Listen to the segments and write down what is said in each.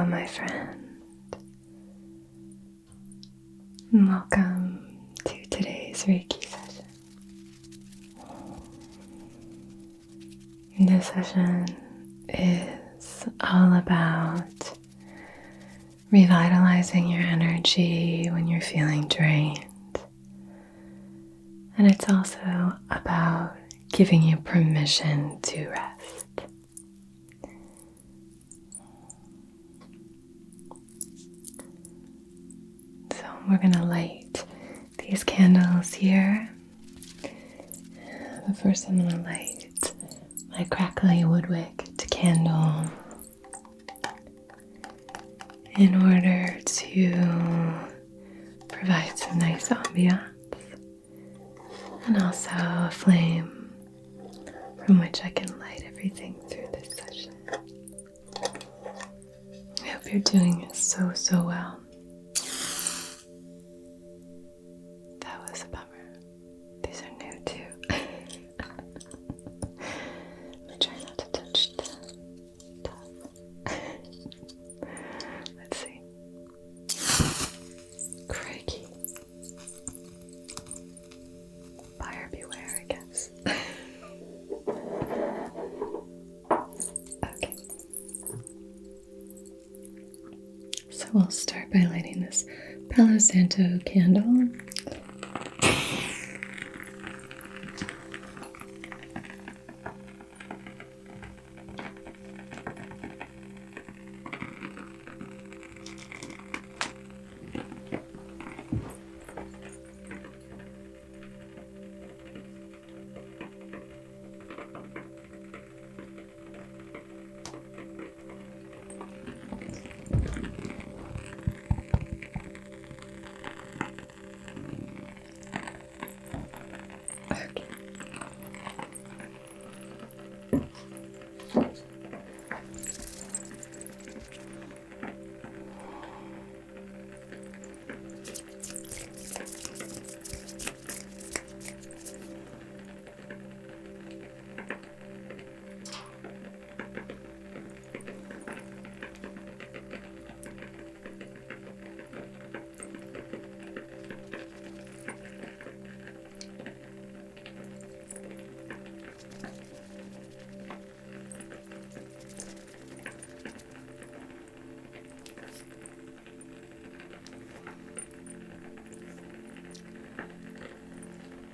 my friend. And welcome to today's Reiki session. This session is all about revitalizing your energy when you're feeling drained. And it's also about giving you permission to rest. So we're going to light these candles here. But first I'm going to light my crackly woodwick candle in order to provide some nice ambiance and also a flame from which I can light everything through this session. I hope you're doing so well. That was a bummer. These are new too. Let me try not to touch the top. Let's see. Crikey. Buyer beware, I guess. Okay. So we'll start by lighting this Palo Santo candle.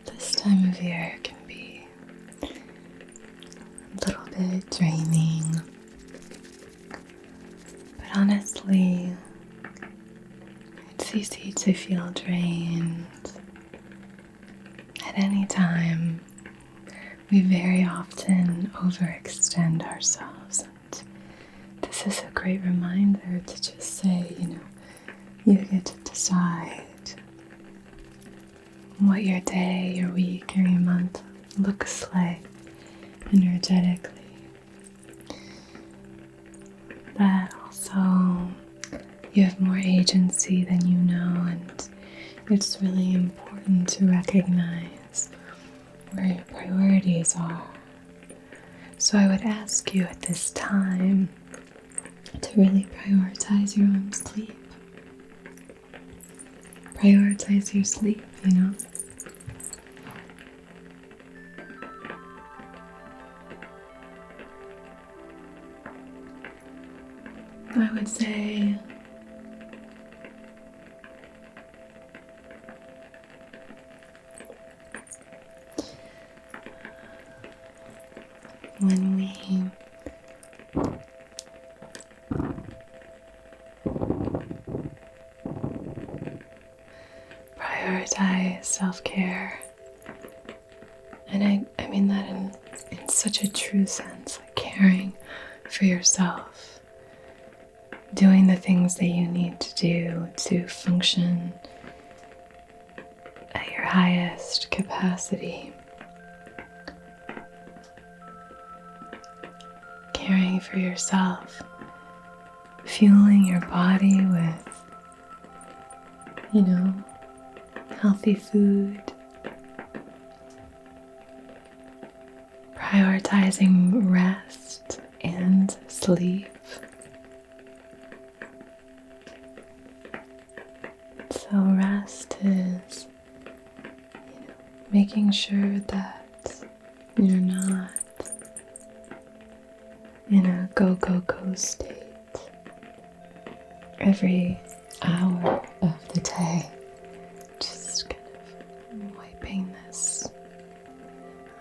This time of year can be a little bit draining, but honestly, it's easy to feel drained at any time. We very often overextend ourselves, and this is a great reminder to just say, you get to decide what your day, your week, or your month looks like energetically. That also, you have more agency than you know, and it's really important to recognize where your priorities are. So I would ask you at this time to really prioritize your own sleep. Prioritize your sleep, I would say when we prioritize self-care, and I mean that in such a true sense, like caring for yourself, doing the things that you need to do to function at your highest capacity. Caring for yourself, fueling your body with, healthy food, prioritizing rest and sleep, making sure that you're not in a go state every hour of the day. Just kind of wiping this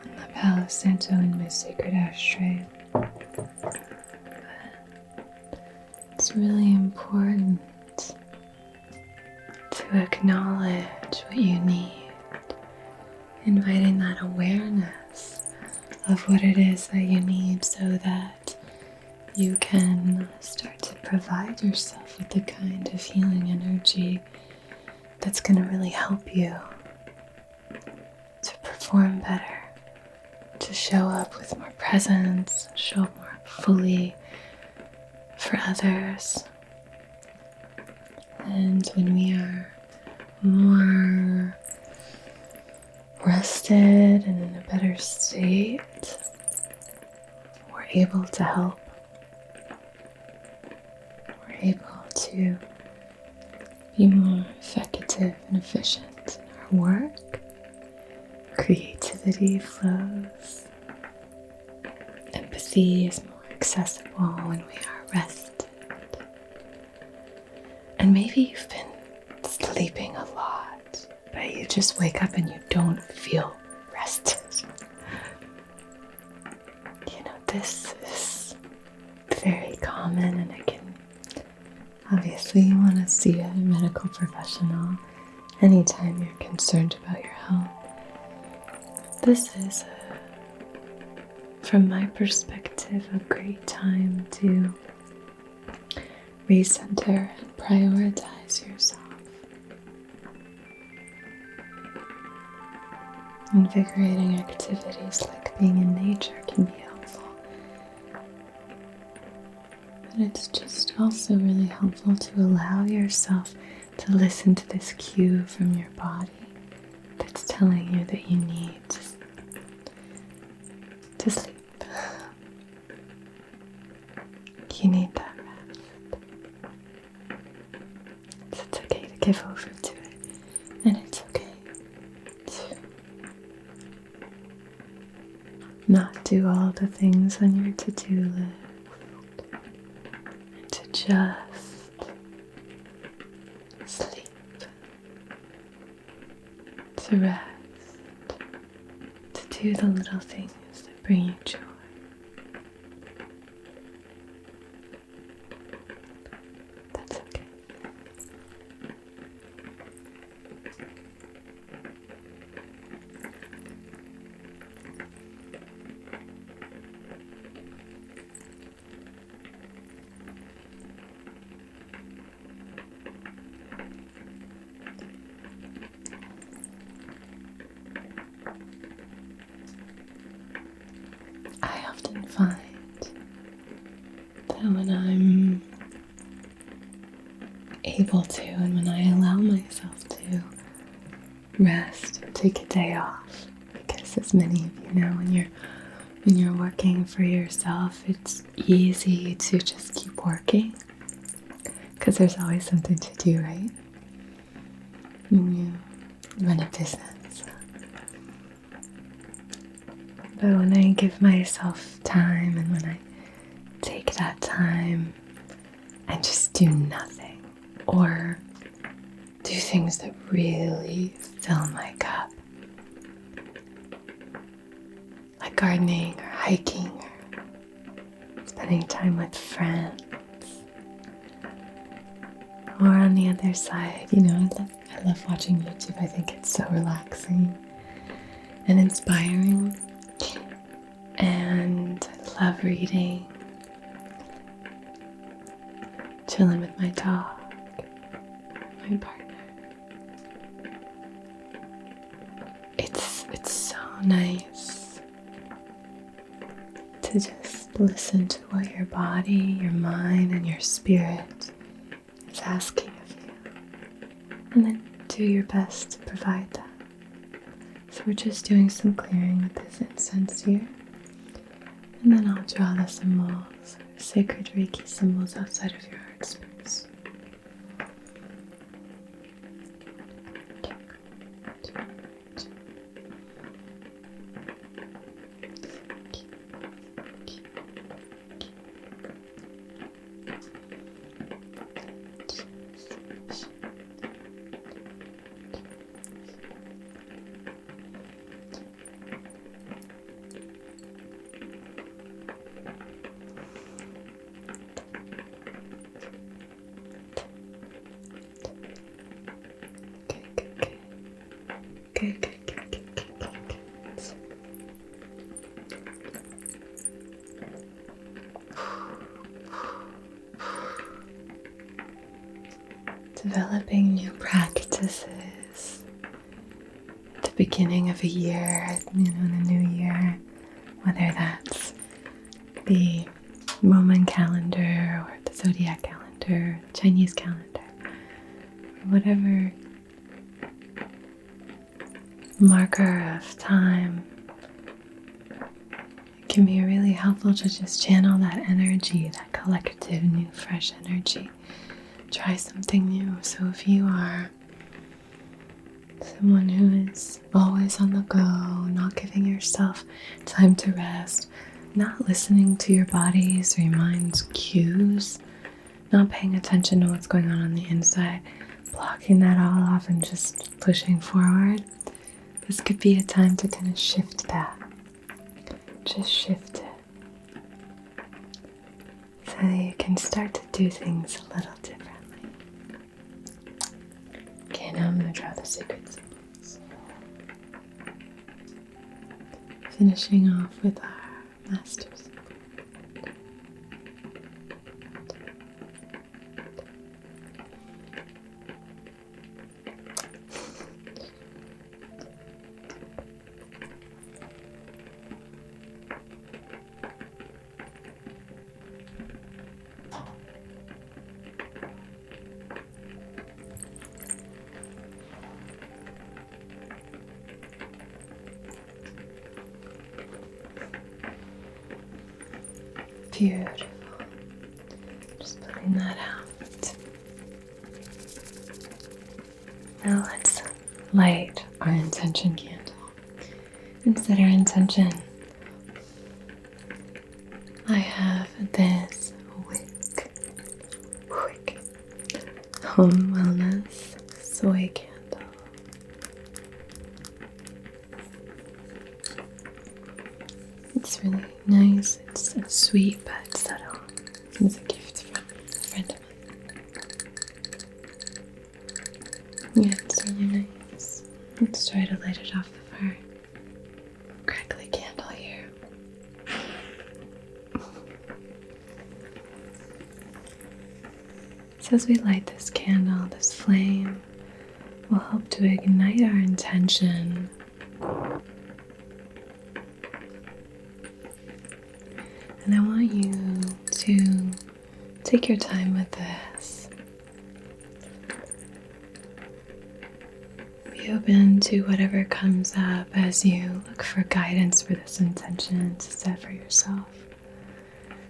on the Palo Santo in my sacred ashtray. But it's really important to acknowledge what you need, inviting that awareness of what it is that you need so that you can start to provide yourself with the kind of healing energy that's going to really help you to perform better, to show up with more presence, show up more fully for others. And when we are more rested and in a better state, we're able to help. We're able to be more effective and efficient in our work. Creativity flows. Empathy is more accessible when we are rested. And maybe you've been sleeping a lot, but you just wake up and you don't feel rested. This is very common, and it can, obviously you want to see a medical professional anytime you're concerned about your health. This is, from my perspective, a great time to recenter and prioritize yourself. Invigorating activities like being in nature can be helpful. But it's just also really helpful to allow yourself to listen to this cue from your body that's telling you that you need to sleep. You need that rest. It's okay to give over to it, and it's okay to not do all the things on your to-do list, and to just sleep, to rest, to do the little things that bring you joy. That's okay. I often find that when I'm able to, and when I allow myself to rest or take a day off, because as many of you know, when you're working for yourself, it's easy to just keep working because there's always something to do, right? When you run a business. But when I give myself time, and when I take that time and just do nothing, or do things that really fill my cup, like gardening or hiking or spending time with friends, or on the other side, I love watching YouTube. I think it's so relaxing and inspiring. And I love reading, chilling with my dog, my partner. It's so nice to just listen to what your body, your mind, and your spirit is asking of you, and then do your best to provide that. So we're just doing some clearing with this incense here. And then I'll draw the symbols, sacred Reiki symbols outside of your heart space. developing new practices at the beginning of a year, in a new year, whether that's the Roman calendar or the zodiac calendar, Chinese calendar, or whatever marker of time. It can be really helpful to just channel that energy, that collective, new, fresh energy. Try something new. So if you are someone who is always on the go, not giving yourself time to rest, not listening to your body's or your mind's cues, not paying attention to what's going on the inside, blocking that all off and just pushing forward, this could be a time to kind of shift that. Just shift it. So that you can start to do things a little differently. Okay, now I'm going to draw the sacred symbols. Finishing off with our master symbol. Beautiful. Just putting that out. Now let's light our intention candle. And set our intention. I have this wick home wellness soy candle. It's really nice. It's sweet but subtle. It's a gift from a friend of mine. Yeah, it's really nice. Let's try to light it off of our crackly candle here. So as we light this candle, this flame will help to ignite our intention. And I want you to take your time with this. Be open to whatever comes up as you look for guidance for this intention to set for yourself.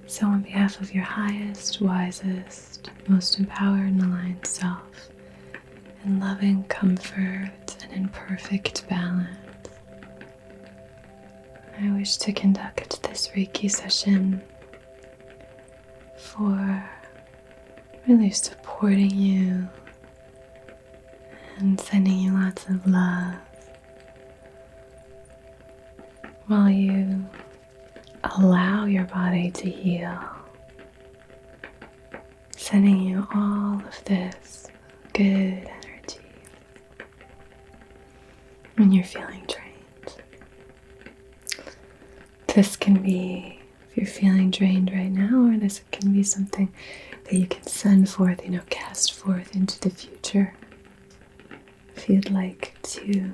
So on behalf of your highest, wisest, most empowered and aligned self, in loving comfort and in perfect balance, I wish to conduct this Reiki session for really supporting you and sending you lots of love while you allow your body to heal, sending you all of this good energy when you're feeling drained. This can be, if you're feeling drained right now, or this can be something that you can send forth, cast forth into the future. If you'd like to,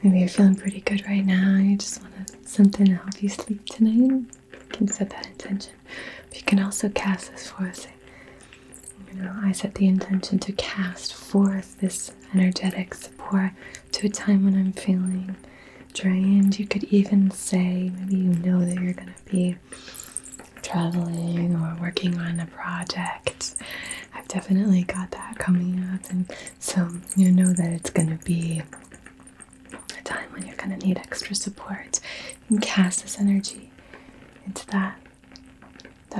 maybe you're feeling pretty good right now, you just want something to help you sleep tonight, you can set that intention. But you can also cast this forth, saying, I set the intention to cast forth this energetic support to a time when I'm feeling drained. You could even say, maybe that you're going to be traveling or working on a project. I've definitely got that coming up, and so you know that it's going to be a time when you're going to need extra support. You can cast this energy into that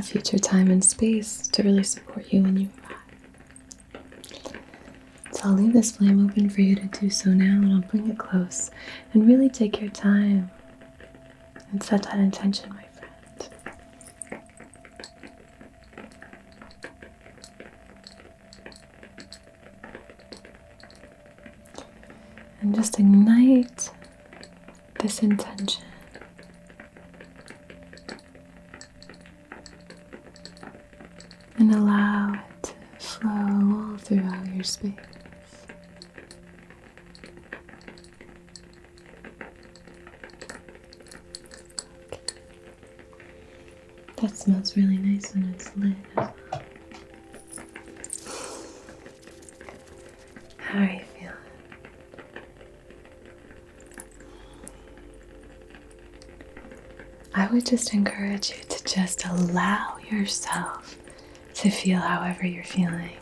future time and space to really support you when you arrive. So I'll leave this flame open for you to do so now, and I'll bring it close and really take your time and set that intention, my friend. And just ignite this intention. And allow it to flow throughout your space. That smells really nice when it's lit as well. How are you feeling? I would just encourage you to just allow yourself to feel however you're feeling.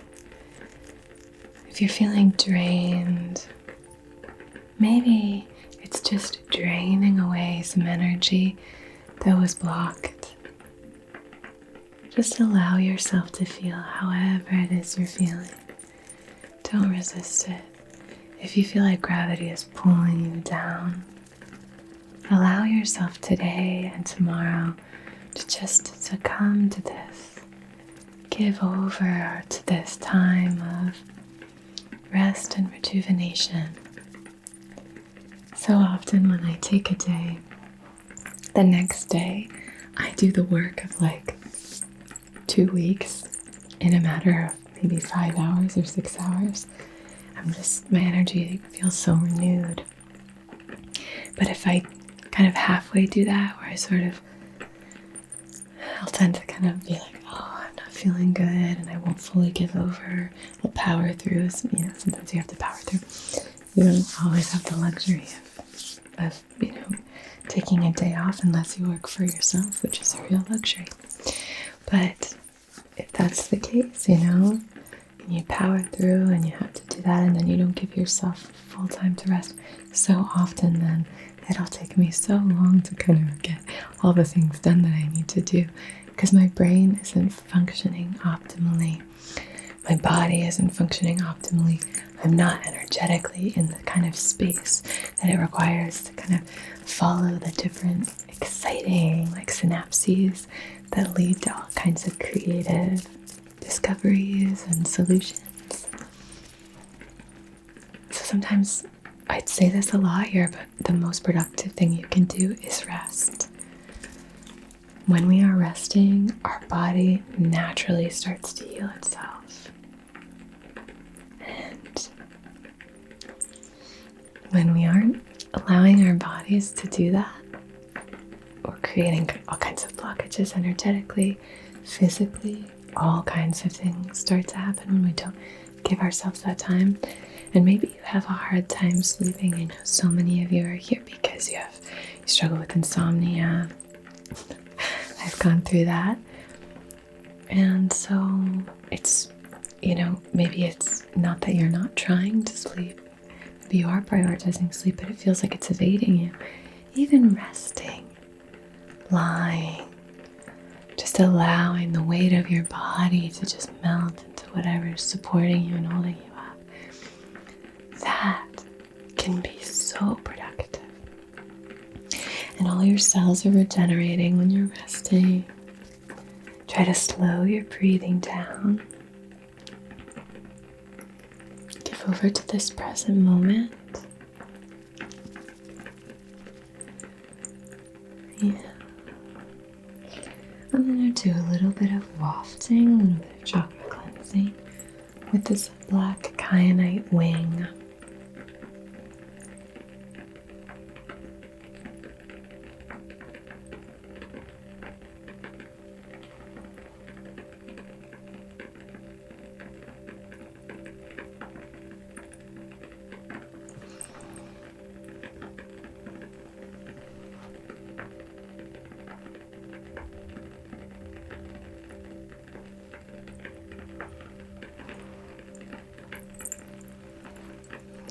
If you're feeling drained, maybe it's just draining away some energy that was blocked. Just allow yourself to feel however it is you're feeling. Don't resist it. If you feel like gravity is pulling you down, allow yourself today and tomorrow to just succumb to this. Give over to this time of rest and rejuvenation. So often when I take a day, the next day I do the work of like 2 weeks in a matter of maybe 5 hours or 6 hours. My energy feels so renewed. But if I kind of halfway do that, where I'll tend to kind of be like, oh, I'm not feeling good, and I won't fully give over. I'll power through. Sometimes you have to power through. You don't always have the luxury of taking a day off unless you work for yourself, which is a real luxury. But if that's the case, and you power through and you have to do that, and then you don't give yourself full time to rest, so often then it'll take me so long to kind of get all the things done that I need to do because my brain isn't functioning optimally. My body isn't functioning optimally. I'm not energetically in the kind of space that it requires to kind of follow the different exciting synapses that lead to all kinds of creative discoveries and solutions. So sometimes I'd say this a lot here, but the most productive thing you can do is rest. When we are resting, our body naturally starts to heal itself. And when we aren't allowing our bodies to do that, we're creating all kinds of blockages energetically, physically. All kinds of things start to happen when we don't give ourselves that time. And maybe you have a hard time sleeping. I know so many of you are here because you struggle with insomnia. I've gone through that. And so it's, maybe it's not that you're not trying to sleep. Maybe you are prioritizing sleep, but it feels like it's evading you. Even resting, lying, just allowing the weight of your body to just melt into whatever's supporting you and holding you up. That can be so productive. And all your cells are regenerating when you're resting. Try to slow your breathing down. Give over to this present moment. Yeah. I'm going to do a little bit of wafting, a little bit of chakra cleansing with this black kyanite wing.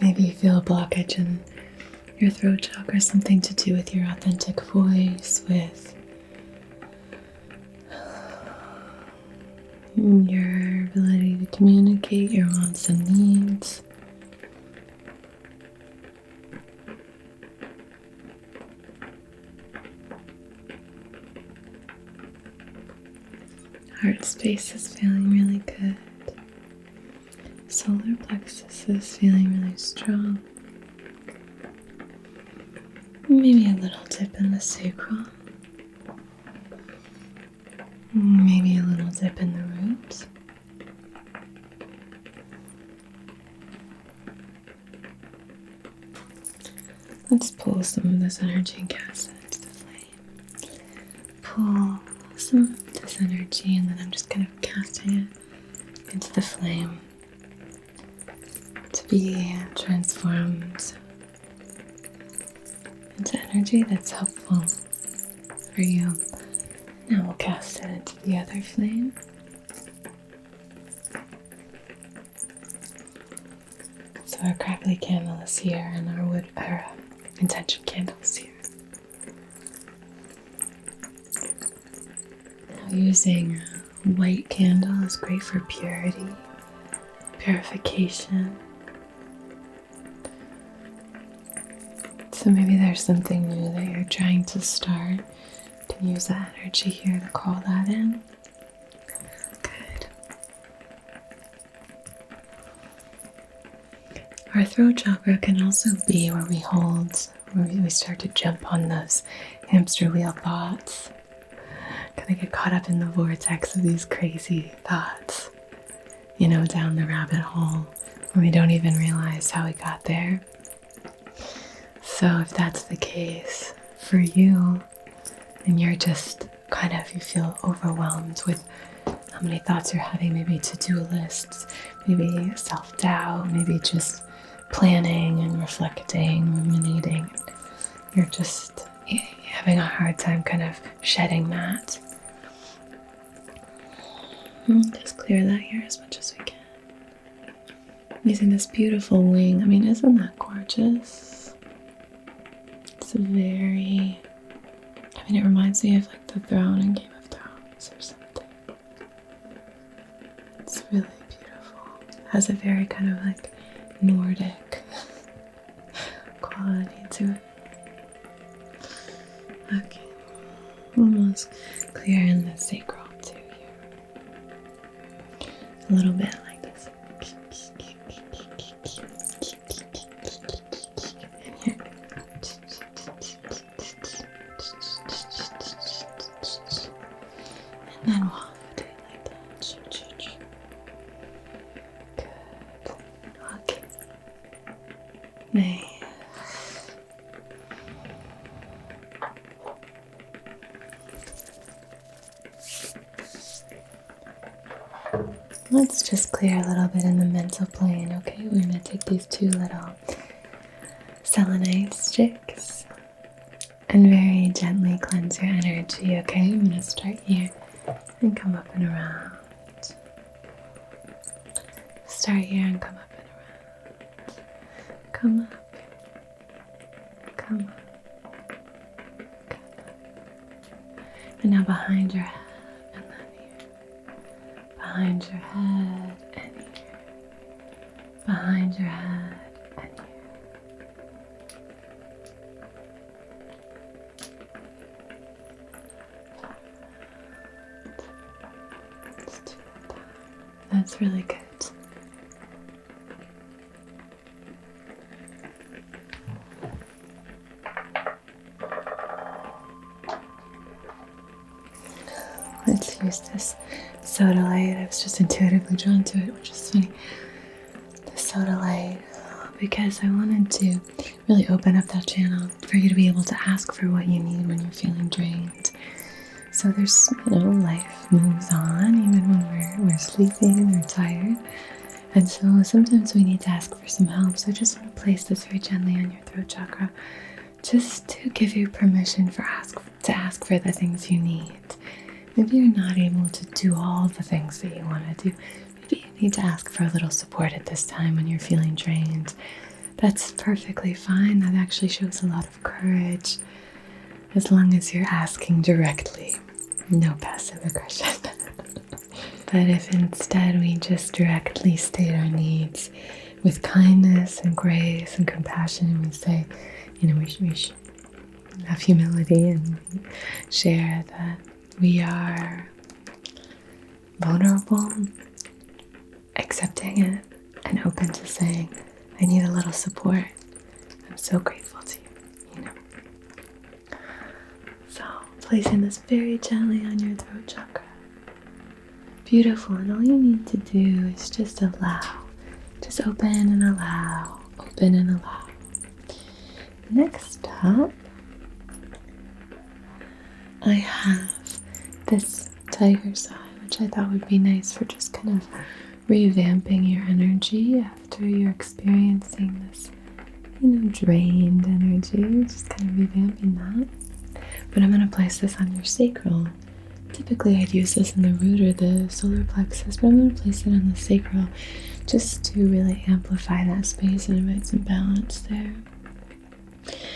Maybe you feel a blockage in your throat chakra, something to do with your authentic voice, with your ability to communicate your wants and needs. Heart space is feeling really good. Solar plexus is feeling really strong. Maybe a little dip in the sacral. Maybe a little dip in the roots. pull some of this energy and cast it into the flame. Pull some of this energy, and then I'm just kind of casting it into the flame to be transformed into energy that's helpful for you. Now we'll cast it into the other flame. So our crackly candle is here, and our intention candle is here. Now using a white candle is great for purity, purification. So maybe there's something new that you're trying to start. You can use that energy here to call that in. Good. Our throat chakra can also be where we start to jump on those hamster wheel thoughts. Kind of get caught up in the vortex of these crazy thoughts, down the rabbit hole where we don't even realize how we got there. So if that's the case for you, and you're just you feel overwhelmed with how many thoughts you're having, maybe to-do lists, maybe self-doubt, maybe just planning and reflecting, ruminating, you're just having a hard time kind of shedding that. Just clear that here as much as we can. Using this beautiful wing. I mean, isn't that gorgeous? It's it reminds me of the throne in Game of Thrones or something. It's really beautiful. It has a very kind of Nordic quality to it. Okay. Almost clearing the sacral too here. A little bit like this. And here. And then waft it like that. Good. Okay. Nice. Let's just clear a little bit in the mental plane, okay? We're going to take these two little selenite sticks and very gently cleanse your energy, okay? I'm going to start here and come up and around. Start here and come up and around. Come up. Come up. Come up. And now behind your head. Behind your head and here. Behind your head and here. Let's do that. That's really good. Let's use this soda light. I was just intuitively drawn to it, which is funny. The soda light, because I wanted to really open up that channel for you to be able to ask for what you need when you're feeling drained. So there's, life moves on even when we're sleeping or tired. And so sometimes we need to ask for some help. So I just want to place this very gently on your throat chakra, just to give you permission to ask for the things you need. Maybe you're not able to do all the things that you want to do. Maybe you need to ask for a little support at this time when you're feeling drained. That's perfectly fine. That actually shows a lot of courage, as long as you're asking directly. No passive aggression. But if instead we just directly state our needs with kindness and grace and compassion, and we say, we should have humility and share that we are vulnerable, accepting it, and open to saying, I need a little support. I'm so grateful to you, So, placing this very gently on your throat chakra. Beautiful, and all you need to do is just allow. Just open and allow, open and allow. Next up, I have this tiger's eye, which I thought would be nice for just kind of revamping your energy after you're experiencing this, drained energy, just kind of revamping that. But I'm going to place this on your sacral. Typically I'd use this in the root or the solar plexus, but I'm going to place it on the sacral just to really amplify that space and invite some balance there.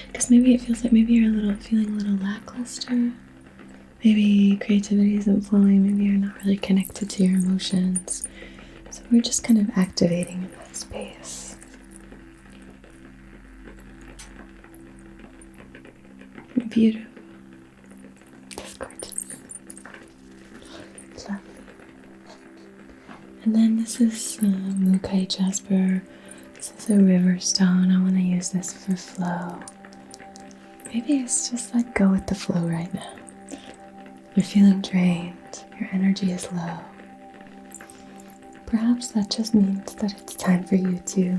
Because maybe it feels like maybe you're feeling a little lackluster. Maybe creativity isn't flowing. Maybe you're not really connected to your emotions. So we're just kind of activating in that space. Beautiful. That's gorgeous. Lovely. And then this is Mukai Jasper. This is a river stone. I want to use this for flow. Maybe it's just like go with the flow right now. You're feeling drained. Your energy is low. Perhaps that just means that it's time for you to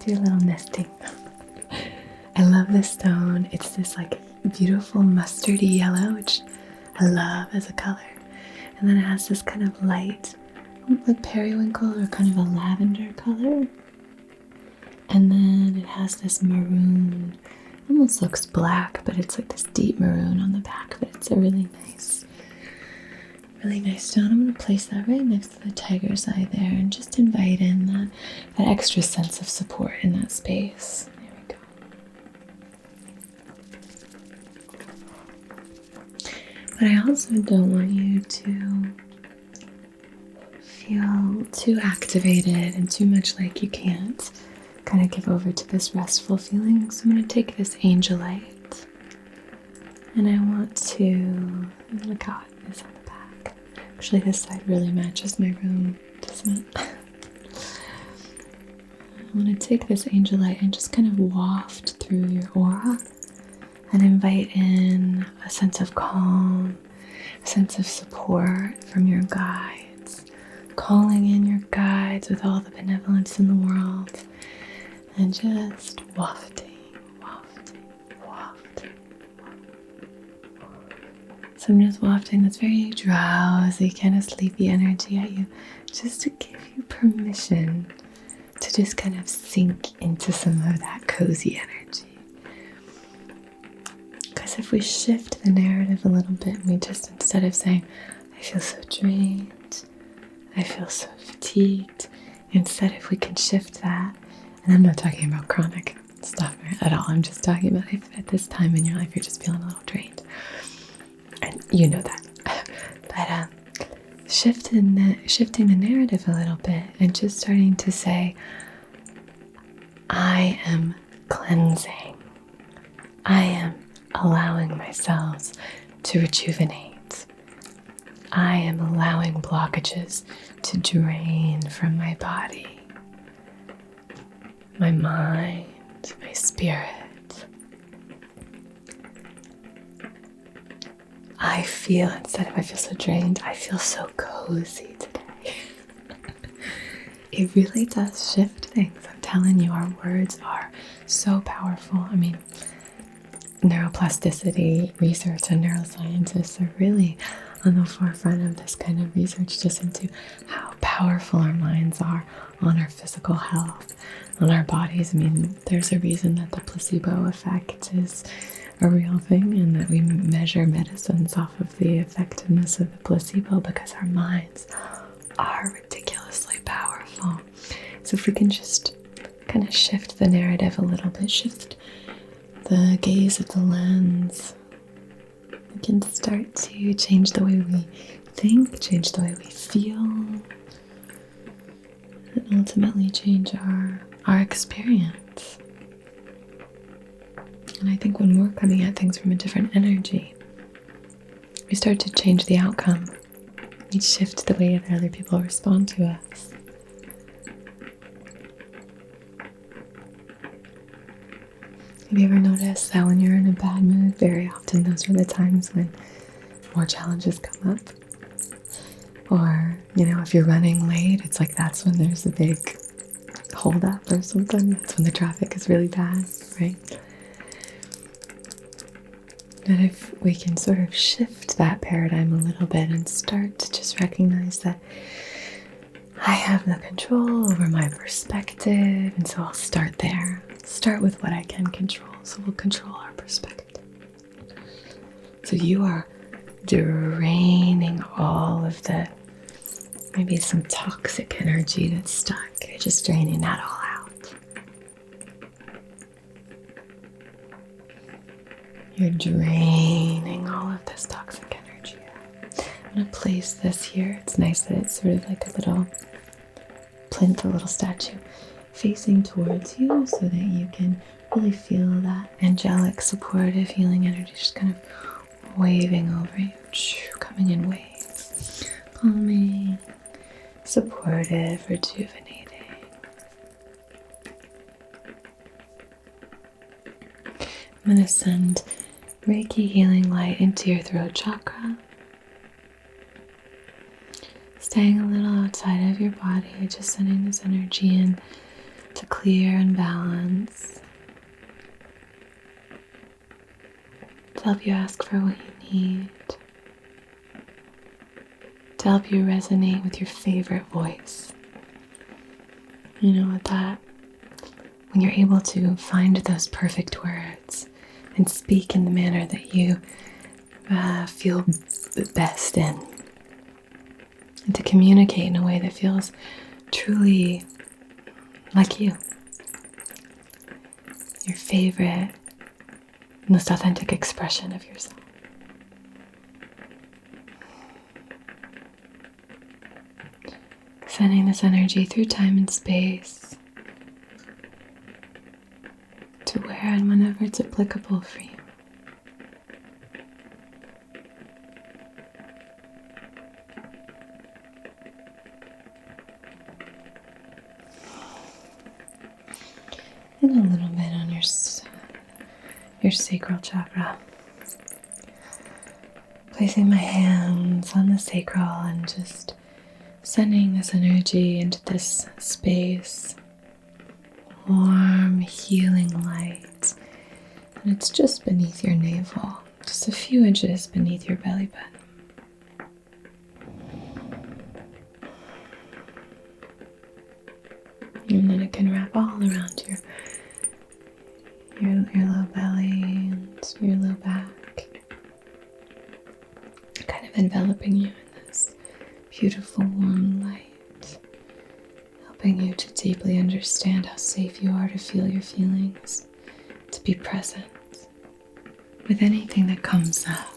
do a little nesting. I love this stone. It's this like beautiful mustardy yellow, which I love as a color. And then it has this kind of light, like periwinkle or kind of a lavender color. And then it has this maroon, almost looks black, but it's like this deep maroon on the back, but it's a really nice stone. I'm going to place that right next to the tiger's eye there and just invite in that extra sense of support in that space. There we go. But I also don't want you to feel too activated and too much like you can't kind of give over to this restful feeling. So I'm going to take this angelite and I want to look how it is on the back. Actually, this side really matches my room, doesn't it? I want to take this angelite and just kind of waft through your aura and invite in a sense of calm, a sense of support from your guides, calling in your guides with all the benevolence in the world. And just wafting. So I'm just wafting this very drowsy, kind of sleepy energy at you, just to give you permission to just kind of sink into some of that cozy energy. Because if we shift the narrative a little bit, and we just, instead of saying, I feel so drained, I feel so fatigued, instead if we can shift that. And I'm not talking about chronic stuff at all. I'm just talking about if at this time in your life you're just feeling a little drained. And you know that. But shifting the narrative a little bit and just starting to say, I am cleansing. I am allowing myself to rejuvenate. I am allowing blockages to drain from my body, my mind, my spirit. I feel, instead of I feel so drained, I feel so cozy today. It really does shift things. I'm telling you, our words are so powerful. I mean, neuroplasticity research and neuroscientists are really on the forefront of this kind of research just into how powerful our minds are on our physical health, on our bodies. I mean, there's a reason that the placebo effect is a real thing and that we measure medicines off of the effectiveness of the placebo because our minds are ridiculously powerful. So if we can just kind of shift the narrative a little bit, shift the gaze of the lens, we can start to change the way we think, change the way we feel, and ultimately change our experience. And I think when we're coming at things from a different energy, we start to change the outcome. We shift the way that other people respond to us. Have you ever noticed that when you're in a bad mood, very often those are the times when more challenges come up? Or, if you're running late, it's like that's when there's a big hold up or something. That's when the traffic is really bad, right? that if we can sort of shift that paradigm a little bit and start to just recognize that I have the control over my perspective, and so I'll start there. Start with what I can control, so we'll control our perspective. So you are draining all of the, maybe some toxic energy that's stuck. You're just draining that all out. You're draining all of this toxic energy out. I'm going to place this here. It's nice that it's sort of like a little plinth, a little statue facing towards you so that you can really feel that angelic, supportive, healing energy just kind of waving over you, coming in waves, calming, supportive, rejuvenating. I'm going to send Reiki healing light into your throat chakra, staying a little outside of your body, just sending this energy in to clear and balance, to help you ask for what you need, to help you resonate with your favorite voice. You know what that, when you're able to find those perfect words and speak in the manner that you feel best in, and to communicate in a way that feels truly like you, your favorite, most authentic expression of yourself. Sending this energy through time and space to where and whenever it's applicable for you. And a little bit on your sacral chakra. Placing my hands on the sacral and just sending this energy into this space. Warm, healing light. And it's just beneath your navel, just a few inches beneath your belly button. And then it can wrap all around your low belly and your low back, kind of enveloping you in this beautiful warm light, helping you to deeply understand how safe you are to feel your feelings, to be present with anything that comes up.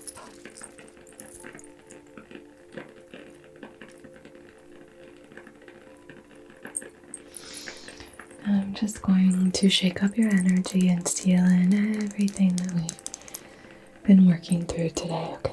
I'm just going to shake up your energy and seal in everything that we've been working through today, okay?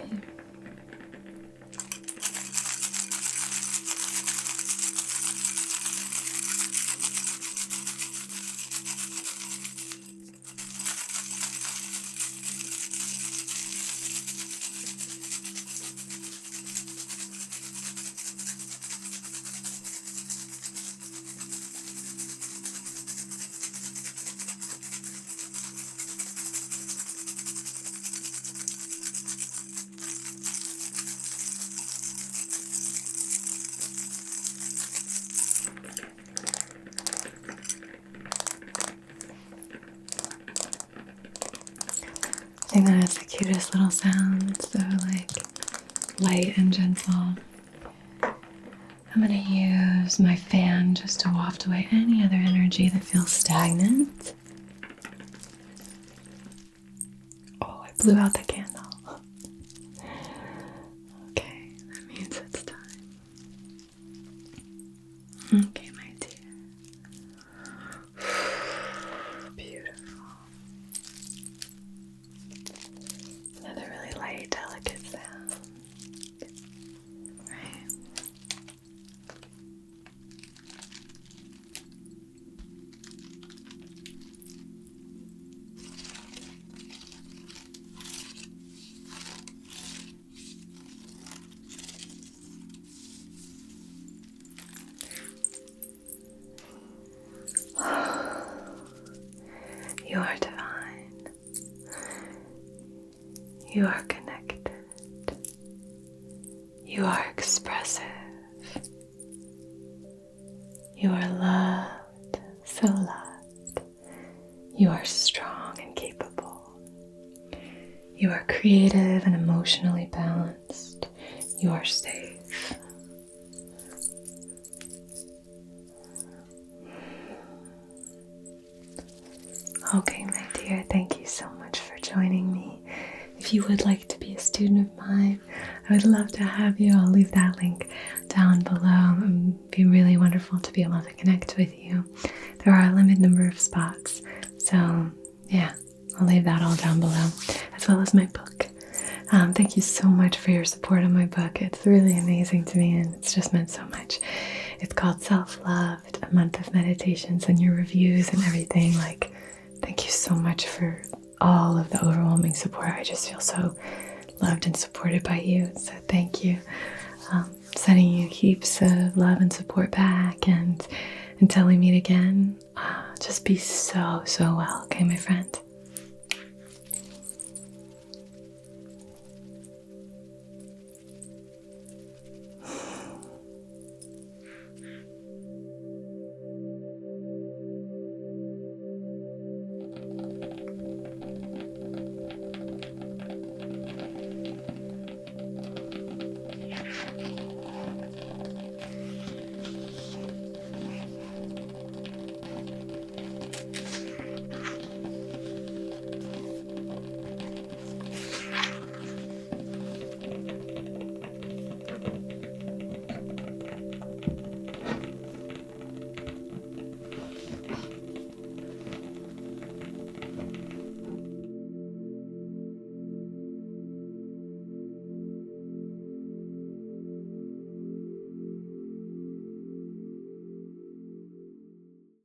I think that has the cutest little sound. It's so like light and gentle. I'm going to use my fan just to waft away any other energy that feels stagnant. Oh, I blew out the candle. Okay, that means it's time. Okay, my dear. Beautiful. Another really light, delicate sound. Right. You are connected. You are expressive. You are loved, so loved. You are strong and capable. You are creative and emotionally balanced. You are safe. Okay, my dear, thank you so much for joining me. If you would like to be a student of mine, I would love to have you. I'll leave that link down below. It would be really wonderful to be able to connect with you. There are a limited number of spots, so yeah, I'll leave that all down below, as well as my book. Thank you so much for your support on my book. It's really amazing to me, and it's just meant so much. It's called Self-Loved, a Month of Meditations, and your reviews and everything. Thank you so much for all of the overwhelming support. I just feel so loved and supported by you, so thank you. Sending you heaps of love and support back, and until we meet again, just be so well, okay, my friend?